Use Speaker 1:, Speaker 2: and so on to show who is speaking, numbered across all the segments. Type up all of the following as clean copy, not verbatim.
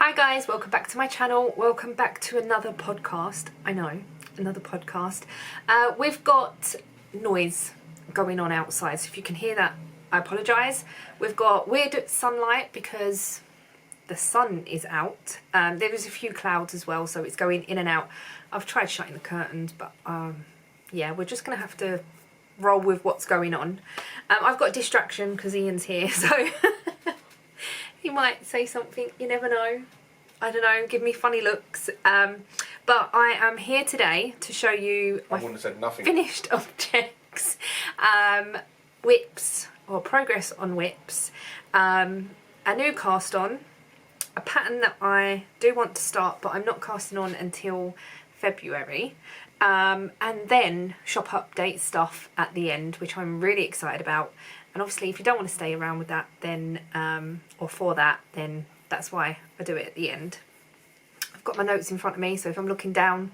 Speaker 1: Hi guys, welcome back to my channel. Welcome back to another podcast. I know, another podcast. We've got noise going on outside, so if you can hear that, I apologise. We've got weird sunlight because the sun is out. There is a few clouds as well, so it's going in and out. I've tried shutting the curtains, but yeah, we're just going to have to roll with what's going on. I've got a distraction because Ian's here, so he might say something, you never know. I don't know, give me funny looks. But I am here today to show you my finished objects, whips, or progress on whips, a new cast on, a pattern that I do want to start but I'm not casting on until February, and then shop update stuff at the end, which I'm really excited about. And obviously if you don't want to stay around with that, then or for that, then that's why I do it at the end. I've got my notes in front of me, so if I'm looking down,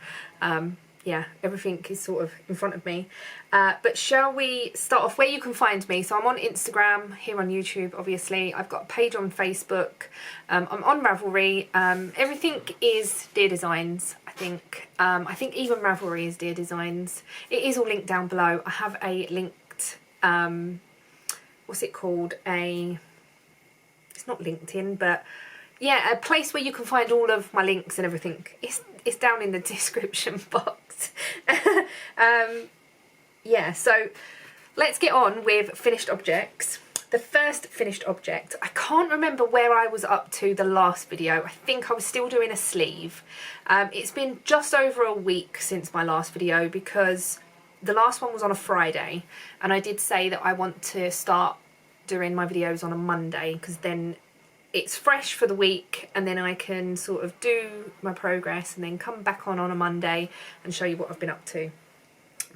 Speaker 1: yeah, everything is sort of in front of me. But shall we start off where you can find me? So I'm on Instagram, here on YouTube obviously. I've got a page on Facebook. I'm on Ravelry. Everything is Dear Designs, I think. I think even Ravelry is Dear Designs. It is all linked down below. I have a linked, what's it called? It's not LinkedIn, but yeah, a place where you can find all of my links and everything. It's down in the description box. Yeah, so let's get on with finished objects. The first finished object, I can't remember where I was up to the last video. I think I was still doing a sleeve. It's been just over a week since my last video because the last one was on a Friday, and I did say that I want to start doing my videos on a Monday because then it's fresh for the week and then I can sort of do my progress and then come back on a Monday and show you what I've been up to.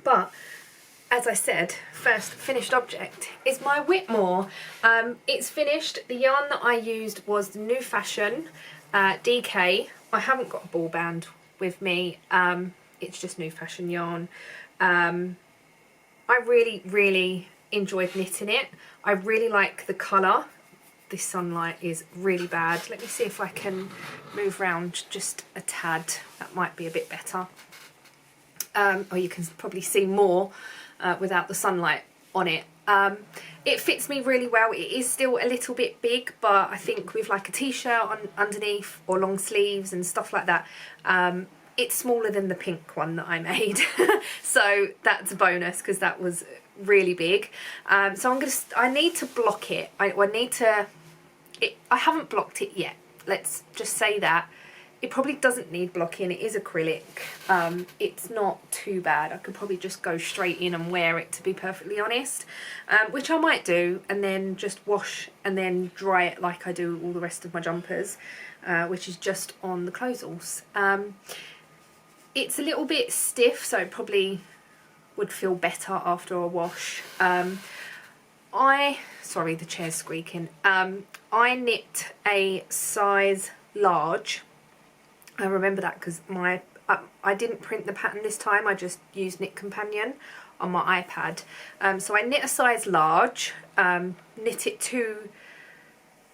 Speaker 1: But as I said, first finished object is my Whitmore. It's finished. The yarn that I used was the New Fashion DK. I haven't got a ball band with me. It's just New Fashion yarn. I really enjoyed knitting it. I really like the colour. This sunlight is really bad. Let me see if I can move around just a tad. That might be a bit better. Or you can probably see more without the sunlight on it. It fits me really well. It is still a little bit big, but I think with like a t-shirt on underneath or long sleeves and stuff like that, it's smaller than the pink one that I made. So that's a bonus because that was really big. So I need to block it. I haven't blocked it yet. Let's just say that. It probably doesn't need blocking. It is acrylic. It's not too bad. I could probably just go straight in and wear it, to be perfectly honest, which I might do, and then just wash and then dry it like I do all the rest of my jumpers, which is just on the clothesals. It's a little bit stiff, so it probably would feel better after a wash. Sorry, the chair's squeaking. I knit a size large. I remember that because I didn't print the pattern this time. I just used Knit Companion on my iPad. So I knit a size large, knit it to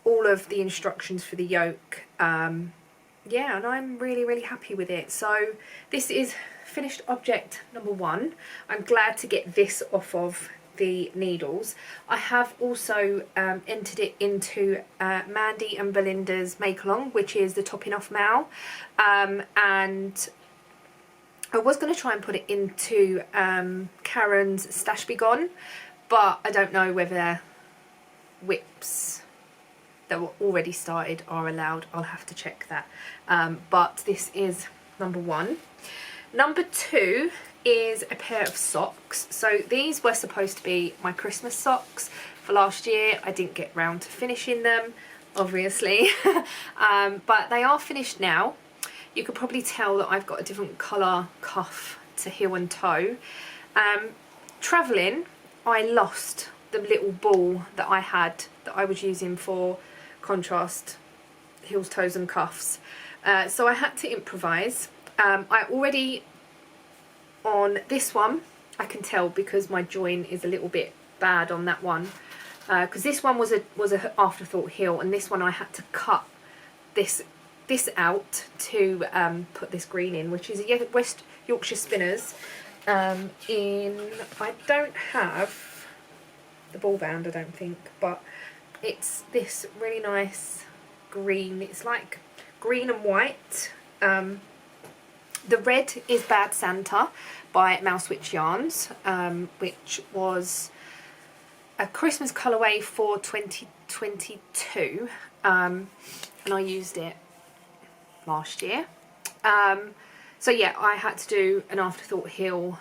Speaker 1: all of the instructions for the yoke. Yeah, and I'm really happy with it. So this is finished object number 1. I'm glad to get this off of the needles. I have also entered it into Mandy and Belinda's make along, which is the topping off Mal, and I was going to try and put it into Karen's Stash Be Gone, but I don't know whether whips that were already started are allowed. I'll have to check that. But this is number 1. Number 2 is a pair of socks. So these were supposed to be my Christmas socks for last year. I didn't get round to finishing them, obviously. But they are finished now. You could probably tell that I've got a different colour cuff to heel and toe. Travelling, I lost the little ball that I had that I was using for contrast heels, toes and cuffs. So I had to improvise. I already, on this one, I can tell because my join is a little bit bad on that one, because this one was a afterthought heel, and this one I had to cut this this out to put this green in, which is a West Yorkshire Spinners in, I don't have the ball band, I don't think, but it's this really nice green. It's like green and white. The red is Bad Santa by Mouse Witch Yarns, which was a Christmas colourway for 2022, and I used it last year. So yeah, I had to do an afterthought haul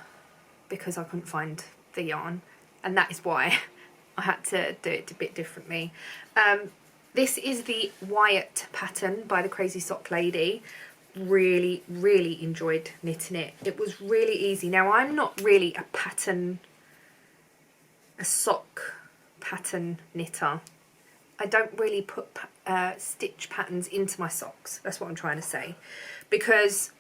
Speaker 1: because I couldn't find the yarn, and that is why I had to do it a bit differently. This is the Wyatt pattern by the Crazy Sock Lady. Really enjoyed knitting it. It was really easy. Now, I'm not really a sock pattern knitter. I don't really put stitch patterns into my socks. That's what I'm trying to say, because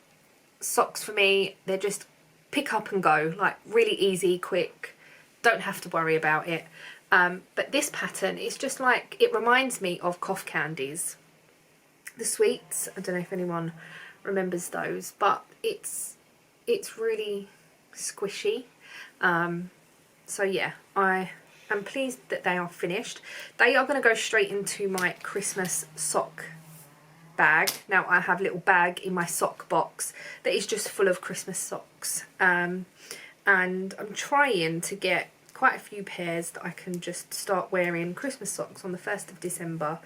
Speaker 1: socks for me, they're just pick up and go, like really easy, quick, don't have to worry about it. But this pattern is just like, it reminds me of cough candies, the sweets. I don't know if anyone remembers those, but it's really squishy. So yeah, I am pleased that they are finished. They are going to go straight into my Christmas sock bag. Now I have a little bag in my sock box that is just full of Christmas socks, and I'm trying to get quite a few pairs that I can just start wearing Christmas socks on the 1st of December,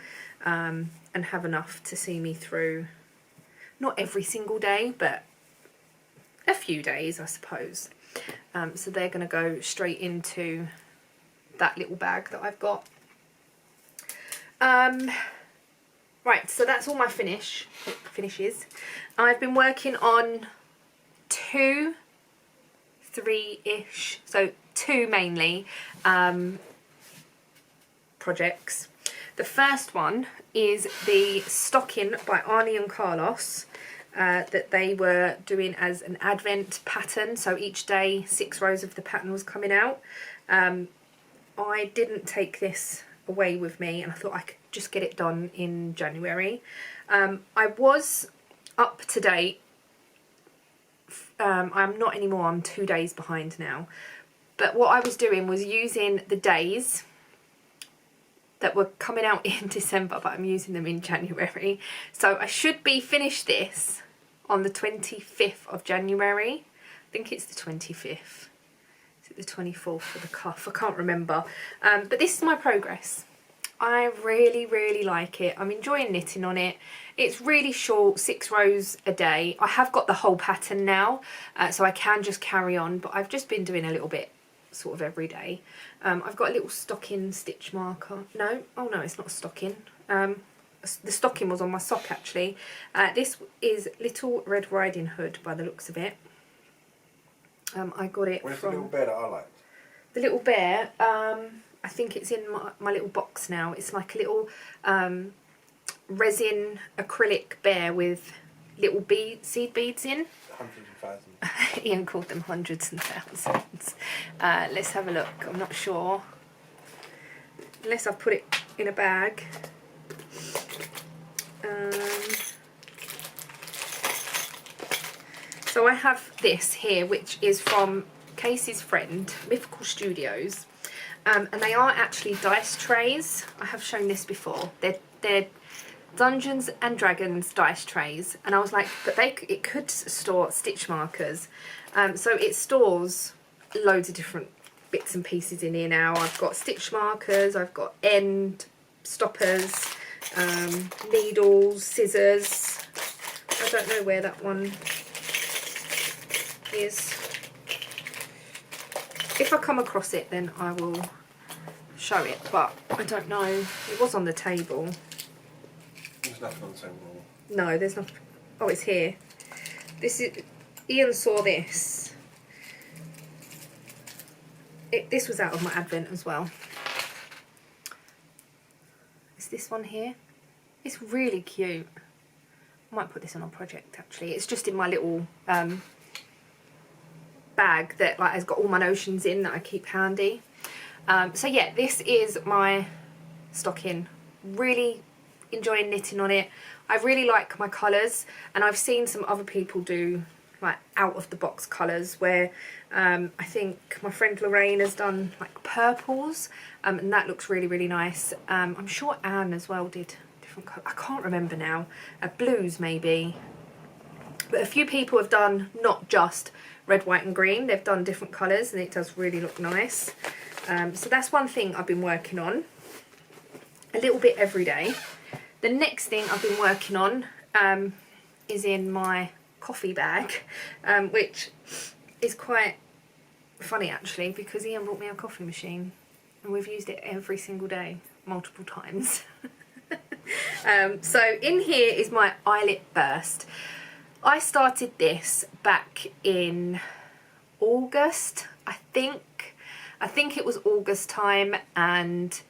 Speaker 1: and have enough to see me through, not every single day, but a few days, I suppose. So they're going to go straight into that little bag that I've got. Right, so that's all my finishes. I've been working on 2, 3-ish, so 2 mainly projects. The first one is the stocking by Arnie and Carlos that they were doing as an advent pattern. So each day 6 rows of the pattern was coming out. I didn't take this away with me, and I thought I could just get it done in January. I was up to date. I'm not anymore, I'm 2 days behind now. But what I was doing was using the days that were coming out in December, but I'm using them in January. So I should be finished this on the 25th of January. I think it's the 25th. Is it the 24th for the cuff? I can't remember. But this is my progress. I really like it. I'm enjoying knitting on it. It's really short, 6 rows a day. I have got the whole pattern now, so I can just carry on, but I've just been doing a little bit sort of every day. I've got a little stocking stitch marker. No, oh no, it's not a stocking. The stocking was on my sock actually. This is Little Red Riding Hood by the looks of it. I got it
Speaker 2: Where's
Speaker 1: from...
Speaker 2: the little bear that I liked? The
Speaker 1: little bear, I think it's in my little box now. It's like a little resin acrylic bear with little seed beads in.
Speaker 2: Hundreds and thousands.
Speaker 1: Ian called them hundreds and thousands. Let's have a look. I'm not sure. Unless I've put it in a bag. So I have this here, which is from Casey's friend, Mythical Studios. And they are actually dice trays. I have shown this before. They're Dungeons and Dragons dice trays, and I was like, but it could store stitch markers. So it stores loads of different bits and pieces in here now. I've got stitch markers, I've got end stoppers, needles, scissors. I don't know where that one is. If I come across it, then I will show it, but I don't know. It was on the table.
Speaker 2: There's nothing on the table.
Speaker 1: No, there's nothing. Oh, it's here. This is... Ian saw this. This was out of my advent as well. It's this one here. It's really cute. I might put this on a project actually. It's just in my little bag that like has got all my notions in that I keep handy. So yeah, this is my stocking. Really enjoying knitting on it. I really like my colours, and I've seen some other people do like out of the box colours where I think my friend Lorraine has done like purples, and that looks really, really nice. I'm sure Anne as well did different colours. I can't remember now. Blues maybe. But a few people have done not just red, white and green. They've done different colours and it does really look nice. So that's one thing I've been working on a little bit every day. The next thing I've been working on is in my coffee bag, which is quite funny actually, because Ian brought me a coffee machine and we've used it every single day, multiple times. So in here is my eyelet burst. I started this back in August, I think it was August time, and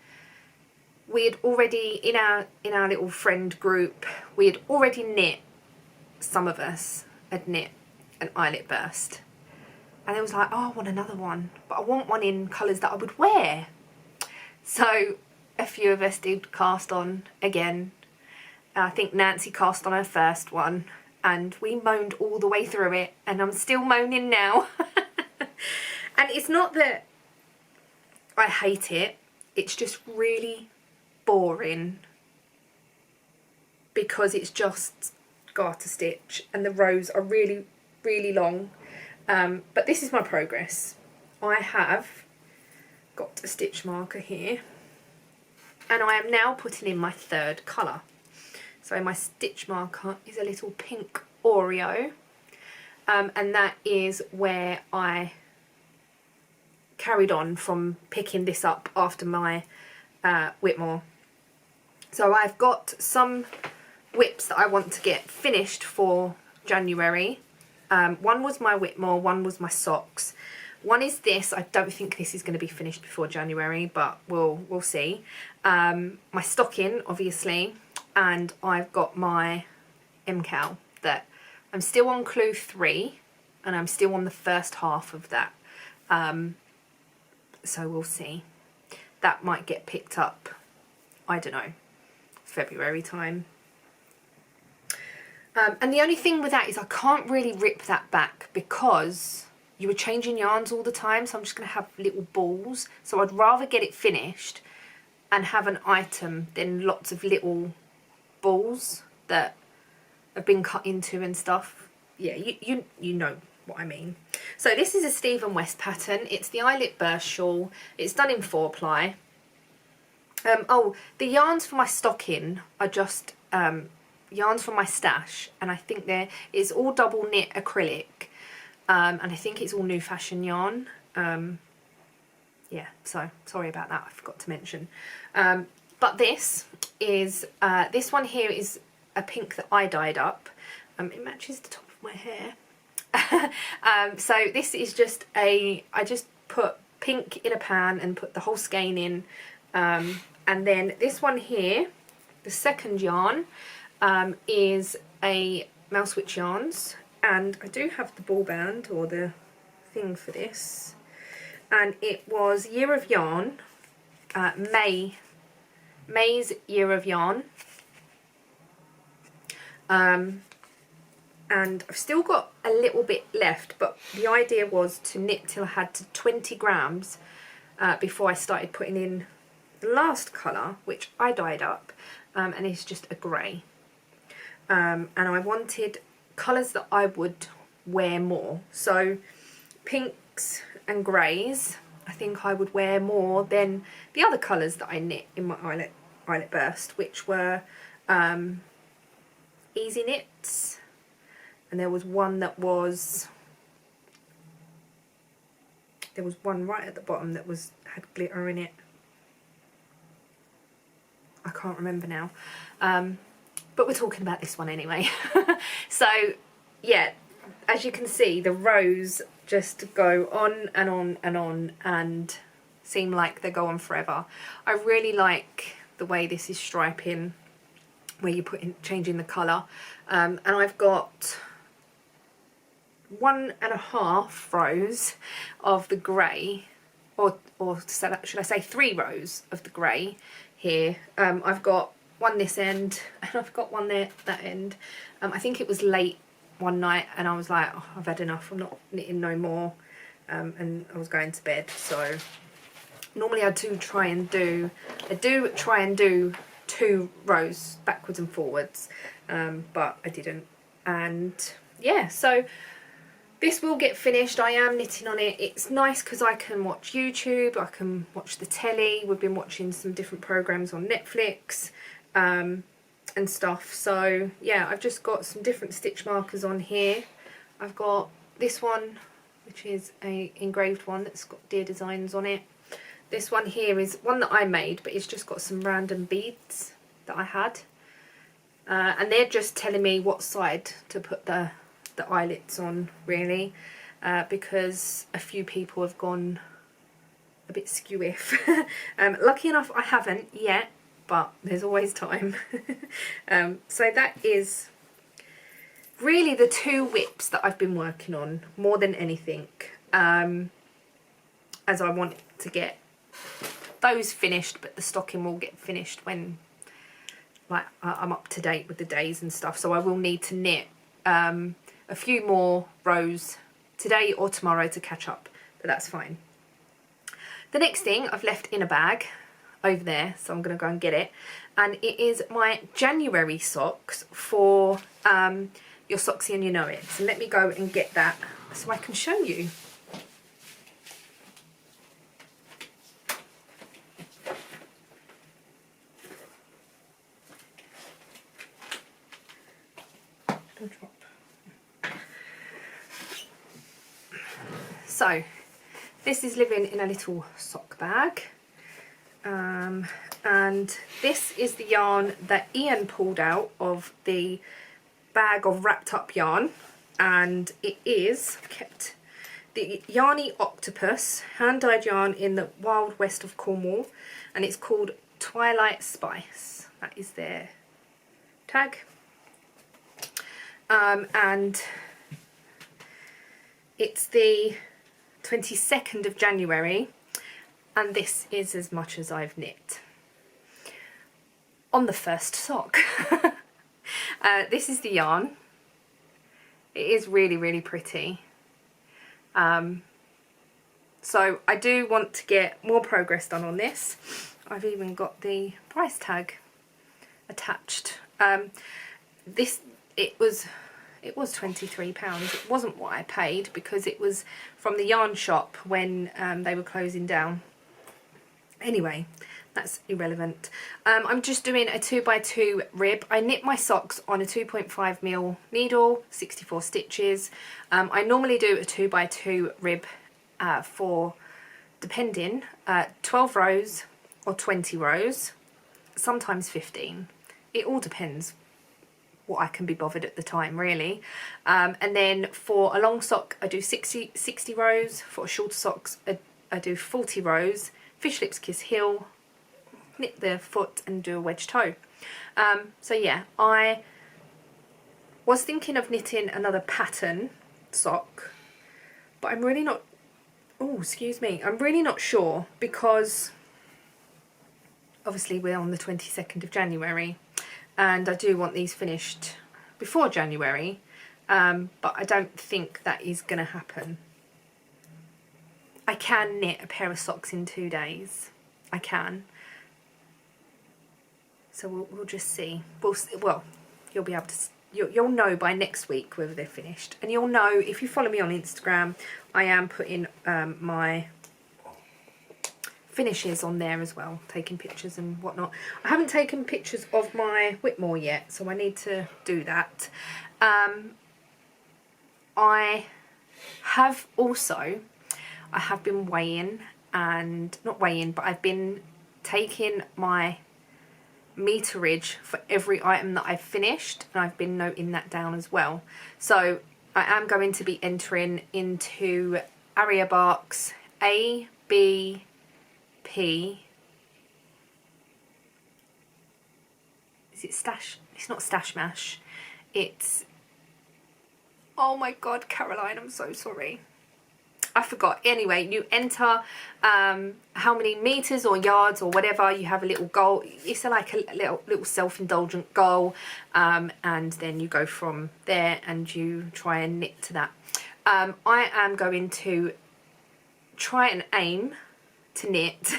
Speaker 1: we had already, in our little friend group, we had already knit, some of us had knit an eyelet burst. And it was like, oh, I want another one, but I want one in colours that I would wear. So a few of us did cast on again. I think Nancy cast on her first one, and we moaned all the way through it, and I'm still moaning now. And it's not that I hate it, it's just really boring because it's just garter stitch and the rows are really, really long. But this is my progress. I have got a stitch marker here and I am now putting in my third colour. So my stitch marker is a little pink Oreo, and that is where I carried on from picking this up after my Whitmore. So I've got some whips that I want to get finished for January. One was my Whitmore, one was my socks. One is this. I don't think this is going to be finished before January, but we'll see. My stocking, obviously, and I've got my MCAL that I'm still on clue 3 and I'm still on the first half of that. So we'll see. That might get picked up, I don't know, February time. And the only thing with that is I can't really rip that back because you were changing yarns all the time, so I'm just going to have little balls. So I'd rather get it finished and have an item than lots of little balls that have been cut into and stuff. Yeah, you know what I mean. So this is a Stephen West pattern. It's the eyelet burst shawl. It's done in 4-ply. Oh, the yarns for my stocking are just yarns from my stash, and I think it's all double knit acrylic, and I think it's all New Fashion yarn. Yeah, so sorry about that, I forgot to mention. But this is this one here is a pink that I dyed up. It matches the top of my hair. So this is just I just put pink in a pan and put the whole skein in, and then this one here, the second yarn, is a Mouse Witch Yarns, and I do have the ball band or the thing for this, and it was Year of Yarn, May's Year of Yarn, and I've still got a little bit left, but the idea was to knit till I had to 20 grams before I started putting in the last colour, which I dyed up, and it's just a grey. And I wanted colours that I would wear more. So pinks and greys, I think I would wear more than the other colours that I knit in my eyelet burst, which were Easy Knits, and there was one that was, there was one right at the bottom that had glitter in it. I can't remember now. But we're talking about this one anyway. So yeah, as you can see, the rows just go on and on and on and seem like they go on forever. I really like the way this is striping, where you changing the colour. And I've got 1.5 rows of the grey, or should I say 3 rows of the grey here. I've got one this end and I've got one there that end. I think it was late one night and I was like, oh, I've had enough, I'm not knitting no more, and I was going to bed. So normally I do try and do 2 rows backwards and forwards, but I didn't. And yeah, so this will get finished. I am knitting on it. It's nice because I can watch YouTube, I can watch the telly. We've been watching some different programs on Netflix and stuff. So yeah, I've just got some different stitch markers on here. I've got this one, which is a engraved one that's got deer designs on it. This one here is one that I made, but it's just got some random beads that I had. And they're just telling me what side to put the eyelets on, really, because a few people have gone a bit skew-iff. Lucky enough I haven't yet, but there's always time. So that is really the 2 whips that I've been working on more than anything, as I want to get those finished, but the stocking will get finished when like I'm up to date with the days and stuff. So I will need to knit a few more rows today or tomorrow to catch up, but that's fine. The next thing I've left in a bag over there, so I'm going to go and get it, and it is my January socks for Your Socksy and You Know It. So let me go and get that so I can show you. So this is living in a little sock bag, and this is the yarn that Ian pulled out of the bag of wrapped up yarn, and it is kept the Yarny Octopus hand dyed yarn in the wild west of Cornwall, and it's called Twilight Spice. That is their tag. And it's the 22nd of January, and this is as much as I've knit on the first sock. This is the yarn. It is really, really pretty. So I do want to get more progress done on this. I've even got the price tag attached. It was £23. It wasn't what I paid because it was from the yarn shop when they were closing down. Anyway, that's irrelevant. I'm just doing a 2x2 rib. I knit my socks on a 2.5mm needle, 64 stitches. I normally do a 2x2 rib for, depending, 12 rows or 20 rows, sometimes 15. It all depends what I can be bothered at the time, really. And then for a long sock I do 60 rows. For shorter socks I do 40 rows, fish lips kiss heel, knit the foot and do a wedge toe. So yeah, I was thinking of knitting another pattern sock, but I'm really not, oh excuse me, I'm really not sure, because obviously we're on the 22nd of January and I do want these finished before January, but I don't think that is going to happen. I can knit a pair of socks in 2 days. I can. So we'll just see. Well, you'll be able to. You'll know by next week whether they're finished, and you'll know if you follow me on Instagram. I am putting my finishes on there as well, taking pictures and whatnot. I haven't taken pictures of my Whitmore yet, so I need to do that. I have been weighing, and not weighing, but I've been taking my meterage for every item that I've finished, and I've been noting that down as well. So I am going to be entering into Aria Barks A, B, P. Is it Stash? It's not Stash Mash. It's, oh my god, Caroline, I'm so sorry. I forgot. Anyway, you enter how many meters or yards or whatever. You have a little goal. It's like a little self-indulgent goal, and then you go from there and you try and knit to that. I am going to try and aim to knit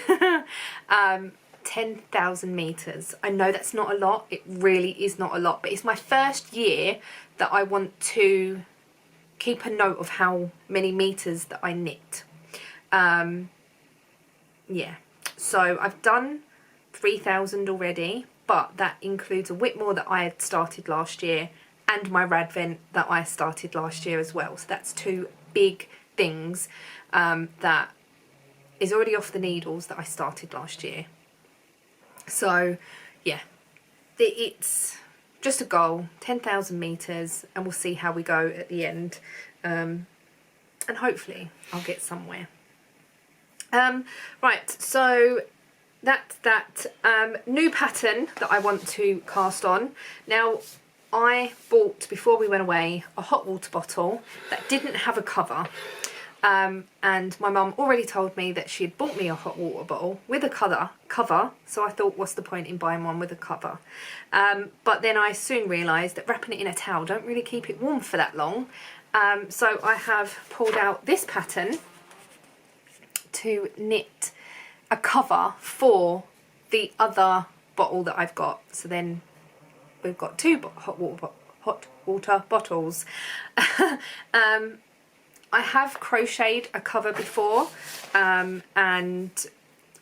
Speaker 1: 10,000 meters. I know that's not a lot. It really is not a lot, but it's my first year that I want to keep a note of how many meters that I knit. Yeah, so I've done 3,000 already, but that includes a Whitmore that I had started last year and my Radvent that I started last year as well. So that's two big things that is already off the needles that I started last year. So yeah, it's just a goal, 10,000 meters, and we'll see how we go at the end, and hopefully I'll get somewhere. Right, so that's that new pattern that I want to cast on. Now, I bought, before we went away, a hot water bottle that didn't have a cover. And my mum already told me that she had bought me a hot water bottle with a cover, so I thought, what's the point in buying one with a cover? But then I soon realised that wrapping it in a towel don't really keep it warm for that long. So I have pulled out this pattern to knit a cover for the other bottle that I've got. So then we've got two hot water bottles. I have crocheted a cover before, and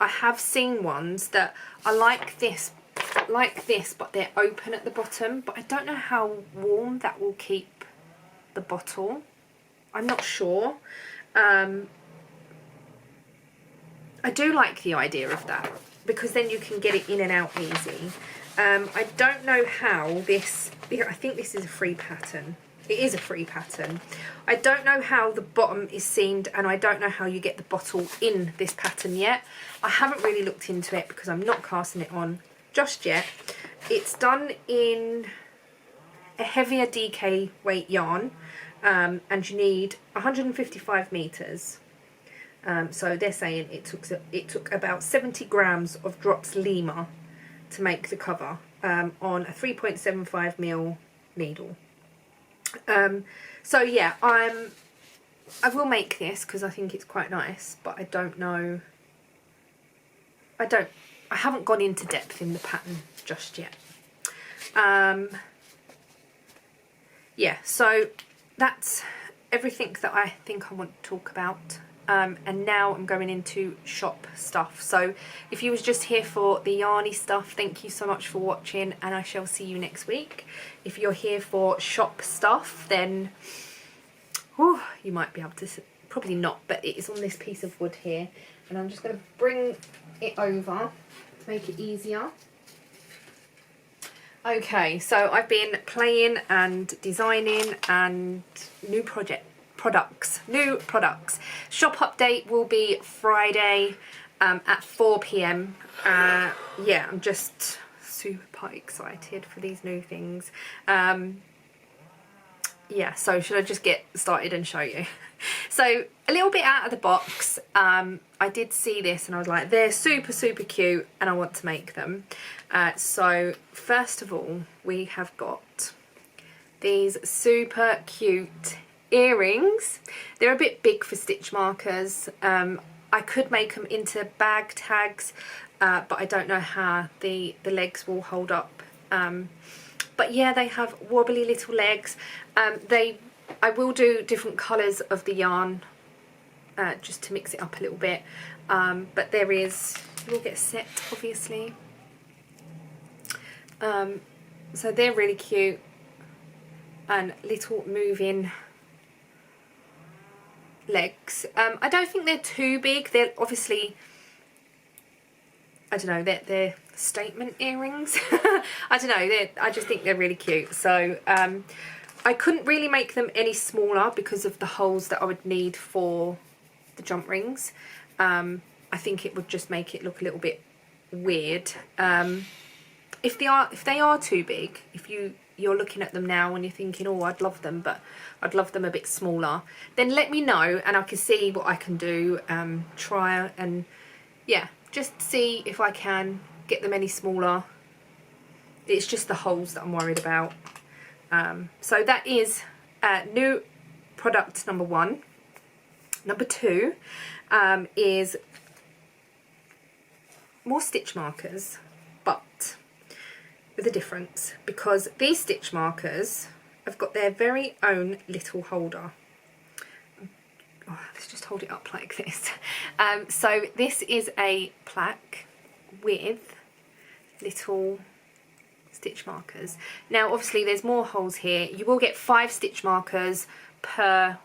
Speaker 1: I have seen ones that are like this, but they're open at the bottom, but I don't know how warm that will keep the bottle. I'm not sure. I do like the idea of that, because then you can get it in and out easy. I don't know how this, I think this is a free pattern. It is a free pattern. I don't know how the bottom is seamed, and I don't know how you get the bottle in this pattern yet. I haven't really looked into it because I'm not casting it on just yet. It's done in a heavier DK weight yarn, and you need 155 meters. So they're saying it took about 70 grams of drops Lima to make the cover on a 3.75mm needle. So yeah, I will make this because I think it's quite nice, but I don't know. I haven't gone into depth in the pattern just yet. Yeah, so that's everything that I think I want to talk about. And now I'm going into shop stuff. So if you was just here for the yarny stuff, thank you so much for watching, and I shall see you next week. If you're here for shop stuff, then you might be able to, probably not, but it is on this piece of wood here, and I'm just going to bring it over to make it easier. Okay, so I've been playing and designing and new products. Shop update will be Friday at 4 PM. Yeah, I'm just super excited for these new things. Yeah, so should I just get started and show you? So a little bit out of the box, I did see this and I was like, they're super cute and I want to make them. So first of all, we have got these super cute earrings. They're a bit big for stitch markers. I could make them into bag tags, but I don't know how the legs will hold up. But yeah, they have wobbly little legs. I will do different colours of the yarn just to mix it up a little bit. But there is, you'll get a set obviously. So they're really cute and little moving legs. I don't think they're too big. They're obviously, I don't know, they're statement earrings. I don't know, I just think they're really cute. So I couldn't really make them any smaller because of the holes that I would need for the jump rings. I think it would just make it look a little bit weird. If they are too big, if you you're looking at them now and you're thinking, oh, I'd love them, but I'd love them a bit smaller, then let me know and I can see what I can do, try and yeah, just see if I can get them any smaller. It's just the holes that I'm worried about. So that is new product number 1. Number 2 is more stitch markers, but with a difference, because these stitch markers have got their very own little holder. Oh, let's just hold it up like this. So this is a plaque with little stitch markers. Now obviously there's more holes here. You will get 5 stitch markers per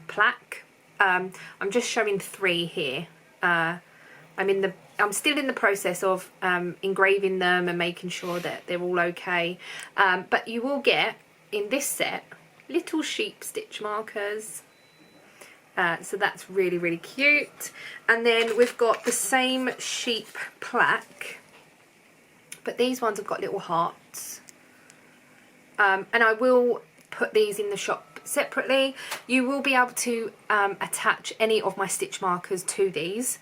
Speaker 1: plaque. I'm just showing 3 here. I'm still in the process of engraving them and making sure that they're all okay. But you will get in this set little sheep stitch markers. So that's really, really cute. And then we've got the same sheep plaque, but these ones have got little hearts. And I will put these in the shop separately. You will be able to attach any of my stitch markers to these.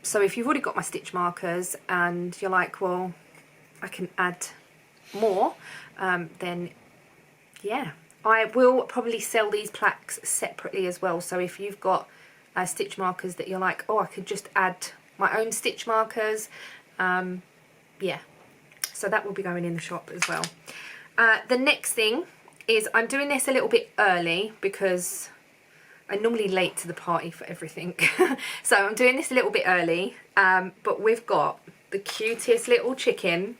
Speaker 1: So if you've already got my stitch markers and you're like, well, I can add more, then yeah. I will probably sell these plaques separately as well. So if you've got stitch markers that you're like, oh, I could just add my own stitch markers, yeah. So that will be going in the shop as well. The next thing is I'm doing this a little bit early because I'm normally late to the party for everything. So I'm doing this a little bit early, but we've got the cutest little chicken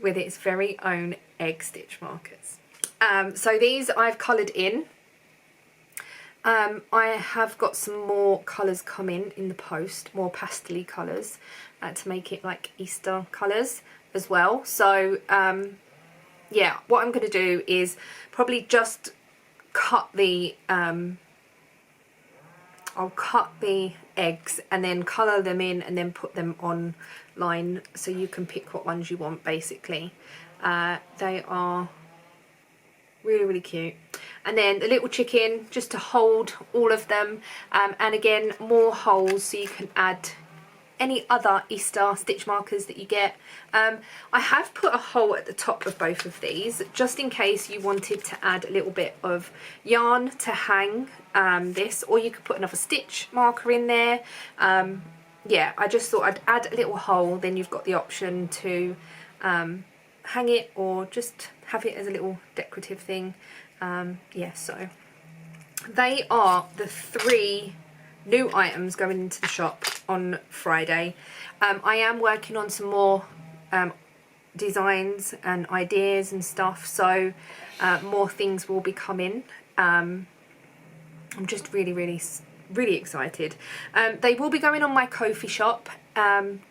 Speaker 1: with its very own egg stitch markers. So these I've coloured in. I have got some more colours coming in the post, more pastel-y colours, to make it like Easter colours as well. So yeah, what I'm going to do is probably just cut the I'll cut the eggs and then colour them in and then put them online so you can pick what ones you want basically. They are really, really cute. And then the little chicken just to hold all of them, and again more holes so you can add any other Easter stitch markers that you get. I have put a hole at the top of both of these just in case you wanted to add a little bit of yarn to hang this, or you could put another stitch marker in there. Yeah, I just thought I'd add a little hole, then you've got the option to hang it or just have it as a little decorative thing. Yeah, so they are the 3 new items going into the shop on Friday. I am working on some more designs and ideas and stuff, so more things will be coming. I'm just really, really, really excited. They will be going on my Ko-fi shop.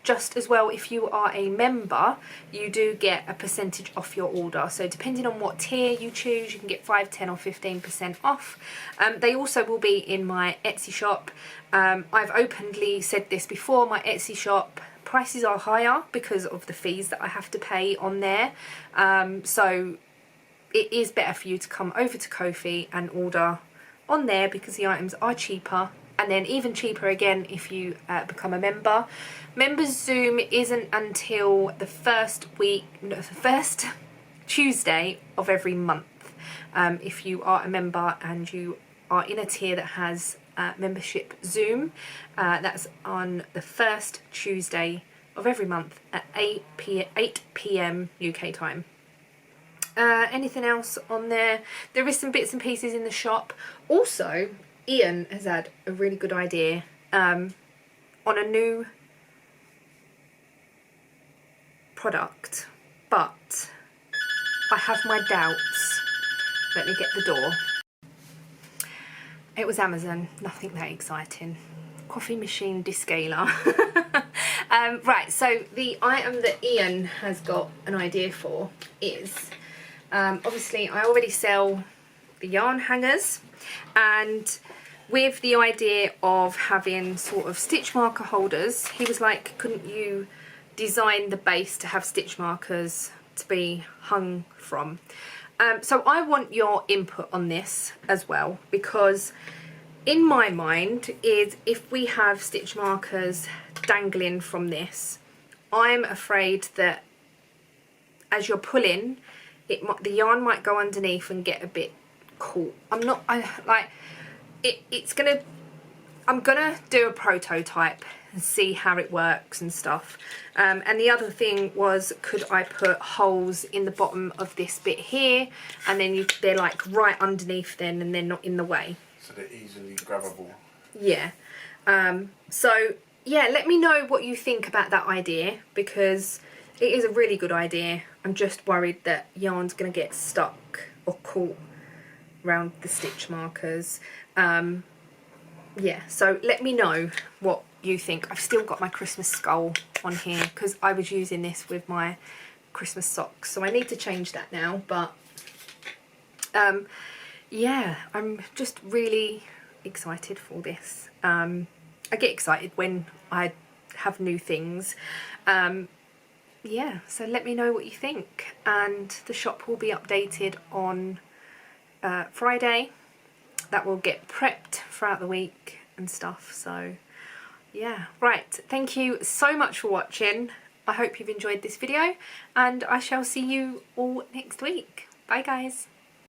Speaker 1: Just as well, if you are a member, you do get a percentage off your order. So depending on what tier you choose, you can get 5, 10 or 15% off. They also will be in my Etsy shop. I've openly said this before, my Etsy shop prices are higher because of the fees that I have to pay on there. So it is better for you to come over to Ko-fi and order on there because the items are cheaper. And then even cheaper again if you become a member. Members Zoom isn't until the first Tuesday of every month. If you are a member and you are in a tier that has membership Zoom, that's on the first Tuesday of every month at 8 p.m. UK time. Anything else on there? There is some bits and pieces in the shop. Also, Ian has had a really good idea on a new product, but I have my doubts. Let me get the door. It was Amazon, nothing that exciting. Coffee machine descaler. Right, so the item that Ian has got an idea for is, obviously I already sell the yarn hangers, and with the idea of having sort of stitch marker holders, he was like, couldn't you design the base to have stitch markers to be hung from. So I want your input on this as well, because in my mind is if we have stitch markers dangling from this, I'm afraid that as you're pulling, the yarn might go underneath and get a bit caught. I'm gonna do a prototype and see how it works and stuff. And the other thing was, could I put holes in the bottom of this bit here, and then they're like right underneath then, and they're not in the way.
Speaker 2: So they're easily grabbable.
Speaker 1: Yeah. So yeah, let me know what you think about that idea, because it is a really good idea. I'm just worried that yarn's gonna get stuck or caught around the stitch markers. Yeah, so let me know what you think. I've still got my Christmas skull on here because I was using this with my Christmas socks, so I need to change that now. But yeah, I'm just really excited for this. I get excited when I have new things. Yeah, so let me know what you think, and the shop will be updated on Friday. That will get prepped throughout the week and stuff. So yeah, right, thank you so much for watching. I hope you've enjoyed this video, and I shall see you all next week. Bye guys.